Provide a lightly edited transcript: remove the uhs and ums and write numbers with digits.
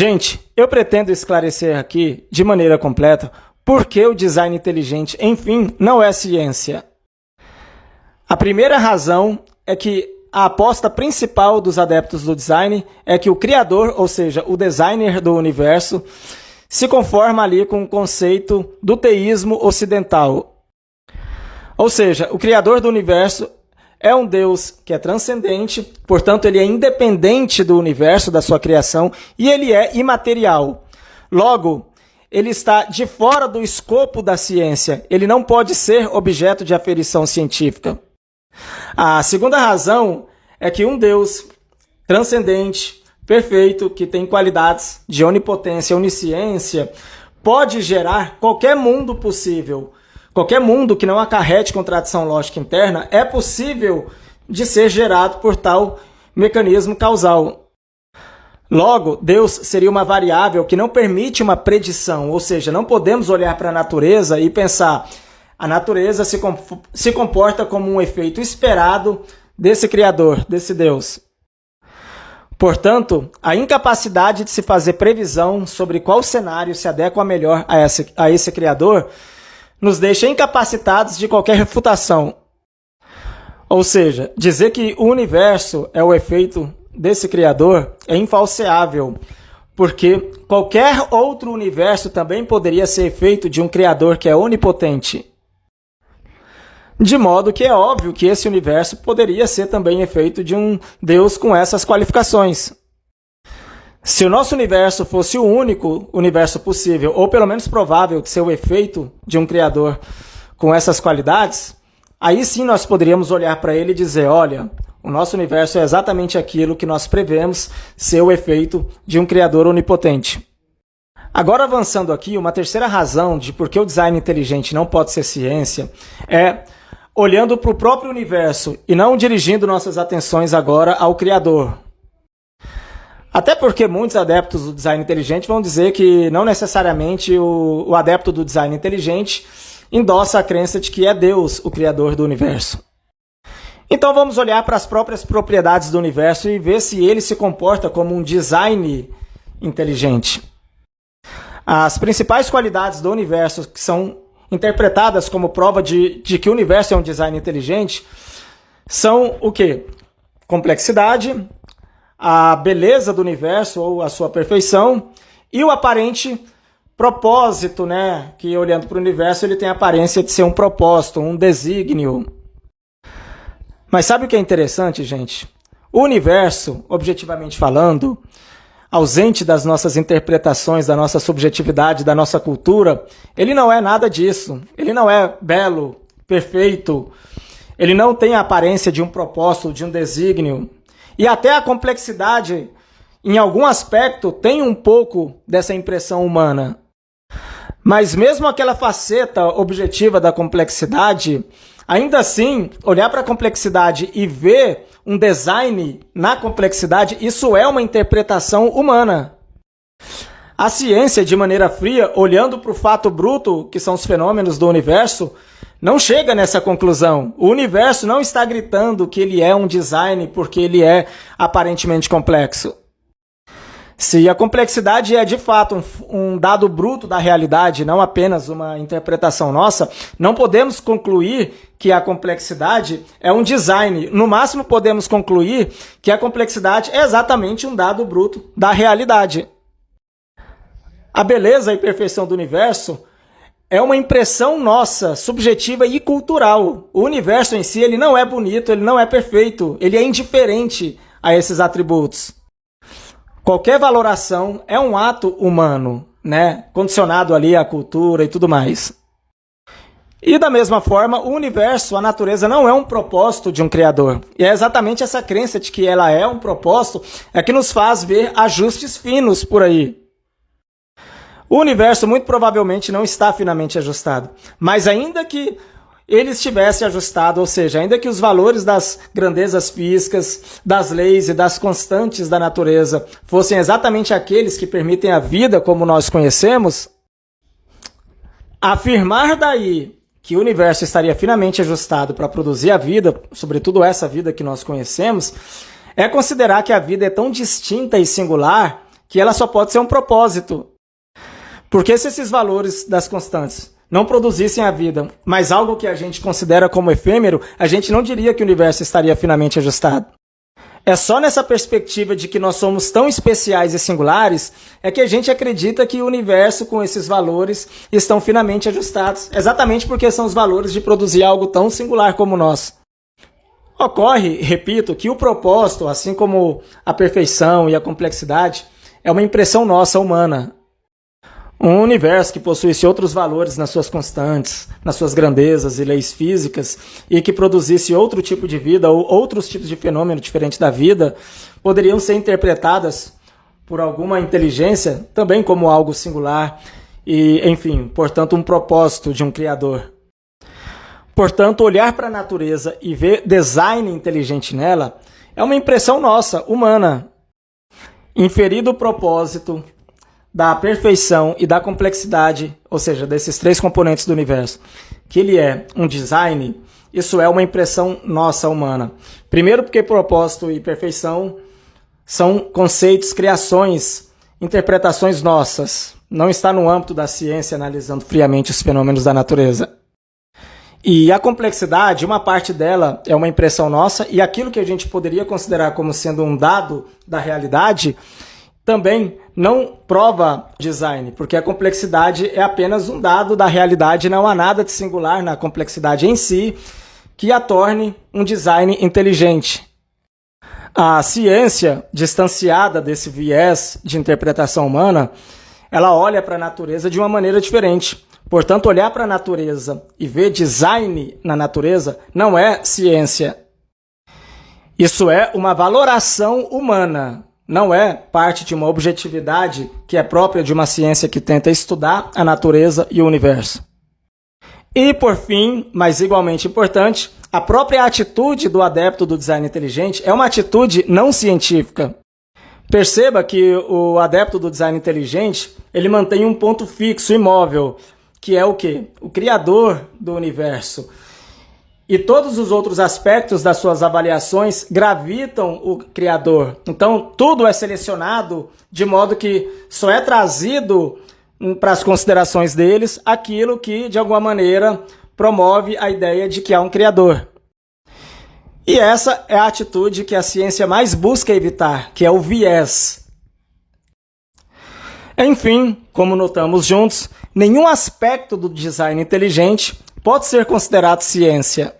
Gente, eu pretendo esclarecer aqui, de maneira completa, por que o design inteligente, enfim, não é ciência. A primeira razão é que a aposta principal dos adeptos do design é que o criador, ou seja, o designer do universo, se conforma ali com o conceito do teísmo ocidental. Ou seja, o criador do universo é um Deus que é transcendente, portanto ele é independente do universo, da sua criação, e ele é imaterial. Logo, ele está de fora do escopo da ciência, ele não pode ser objeto de aferição científica. A segunda razão é que um Deus transcendente, perfeito, que tem qualidades de onipotência, onisciência, pode gerar qualquer mundo possível. Qualquer mundo que não acarrete contradição lógica interna é possível de ser gerado por tal mecanismo causal. Logo, Deus seria uma variável que não permite uma predição, ou seja, não podemos olhar para a natureza e pensar a natureza se comporta como um efeito esperado desse Criador, desse Deus. Portanto, a incapacidade de se fazer previsão sobre qual cenário se adequa melhor a esse Criador nos deixa incapacitados de qualquer refutação. Ou seja, dizer que o universo é o efeito desse Criador é infalseável, porque qualquer outro universo também poderia ser efeito de um Criador que é onipotente. De modo que é óbvio que esse universo poderia ser também efeito de um Deus com essas qualificações. Se o nosso universo fosse o único universo possível, ou pelo menos provável de ser o efeito de um Criador com essas qualidades, aí sim nós poderíamos olhar para ele e dizer, olha, o nosso universo é exatamente aquilo que nós prevemos ser o efeito de um Criador onipotente. Agora avançando aqui, uma terceira razão de por que o design inteligente não pode ser ciência é olhando para o próprio universo e não dirigindo nossas atenções agora ao Criador. Até porque muitos adeptos do design inteligente vão dizer que não necessariamente o adepto do design inteligente endossa a crença de que é Deus o criador do universo. Então vamos olhar para as próprias propriedades do universo e ver se ele se comporta como um design inteligente. As principais qualidades do universo que são interpretadas como prova de que o universo é um design inteligente são o quê? Complexidade, a beleza do universo ou a sua perfeição e o aparente propósito, né? Que olhando para o universo ele tem a aparência de ser um propósito, um desígnio. Mas sabe o que é interessante, gente? O universo, objetivamente falando, ausente das nossas interpretações, da nossa subjetividade, da nossa cultura, ele não é nada disso. Ele não é belo, perfeito, ele não tem a aparência de um propósito, de um desígnio. E até a complexidade, em algum aspecto, tem um pouco dessa impressão humana. Mas mesmo aquela faceta objetiva da complexidade, ainda assim, olhar para a complexidade e ver um design na complexidade, isso é uma interpretação humana. A ciência, de maneira fria, olhando para o fato bruto, que são os fenômenos do universo, não chega nessa conclusão. O universo não está gritando que ele é um design porque ele é aparentemente complexo. Se a complexidade é de fato um dado bruto da realidade, não apenas uma interpretação nossa, não podemos concluir que a complexidade é um design. No máximo podemos concluir que a complexidade é exatamente um dado bruto da realidade. A beleza e perfeição do universo é uma impressão nossa, subjetiva e cultural. O universo em si ele não é bonito, ele não é perfeito, ele é indiferente a esses atributos. Qualquer valoração é um ato humano, né? Condicionado ali à cultura e tudo mais. E da mesma forma, o universo, a natureza, não é um propósito de um criador. E é exatamente essa crença de que ela é um propósito é que nos faz ver ajustes finos por aí. O universo muito provavelmente não está finamente ajustado. Mas ainda que ele estivesse ajustado, ou seja, ainda que os valores das grandezas físicas, das leis e das constantes da natureza fossem exatamente aqueles que permitem a vida como nós conhecemos, afirmar daí que o universo estaria finamente ajustado para produzir a vida, sobretudo essa vida que nós conhecemos, é considerar que a vida é tão distinta e singular que ela só pode ser um propósito. Porque se esses valores das constantes não produzissem a vida, mas algo que a gente considera como efêmero, a gente não diria que o universo estaria finamente ajustado. É só nessa perspectiva de que nós somos tão especiais e singulares é que a gente acredita que o universo com esses valores estão finamente ajustados, exatamente porque são os valores de produzir algo tão singular como nós. Ocorre, repito, que o propósito, assim como a perfeição e a complexidade, é uma impressão nossa humana. Um universo que possuísse outros valores nas suas constantes, nas suas grandezas e leis físicas, e que produzisse outro tipo de vida ou outros tipos de fenômeno diferente da vida, poderiam ser interpretadas por alguma inteligência também como algo singular e, enfim, portanto, um propósito de um criador. Portanto, olhar para a natureza e ver design inteligente nela é uma impressão nossa, humana. Inferir do propósito, da perfeição e da complexidade, ou seja, desses três componentes do universo, que ele é um design, isso é uma impressão nossa, humana. Primeiro porque propósito e perfeição são conceitos, criações, interpretações nossas. Não está no âmbito da ciência analisando friamente os fenômenos da natureza. E a complexidade, uma parte dela é uma impressão nossa, e aquilo que a gente poderia considerar como sendo um dado da realidade também não prova design, porque a complexidade é apenas um dado da realidade, não há nada de singular na complexidade em si que a torne um design inteligente. A ciência, distanciada desse viés de interpretação humana, ela olha para a natureza de uma maneira diferente. Portanto, olhar para a natureza e ver design na natureza não é ciência. Isso é uma valoração humana. Não é parte de uma objetividade que é própria de uma ciência que tenta estudar a natureza e o universo. E, por fim, mas igualmente importante, a própria atitude do adepto do design inteligente é uma atitude não científica. Perceba que o adepto do design inteligente, ele mantém um ponto fixo, imóvel, que é o quê? O criador do universo. E todos os outros aspectos das suas avaliações gravitam o criador. Então, tudo é selecionado de modo que só é trazido para as considerações deles aquilo que, de alguma maneira, promove a ideia de que há um criador. E essa é a atitude que a ciência mais busca evitar, que é o viés. Enfim, como notamos juntos, nenhum aspecto do design inteligente pode ser considerado ciência.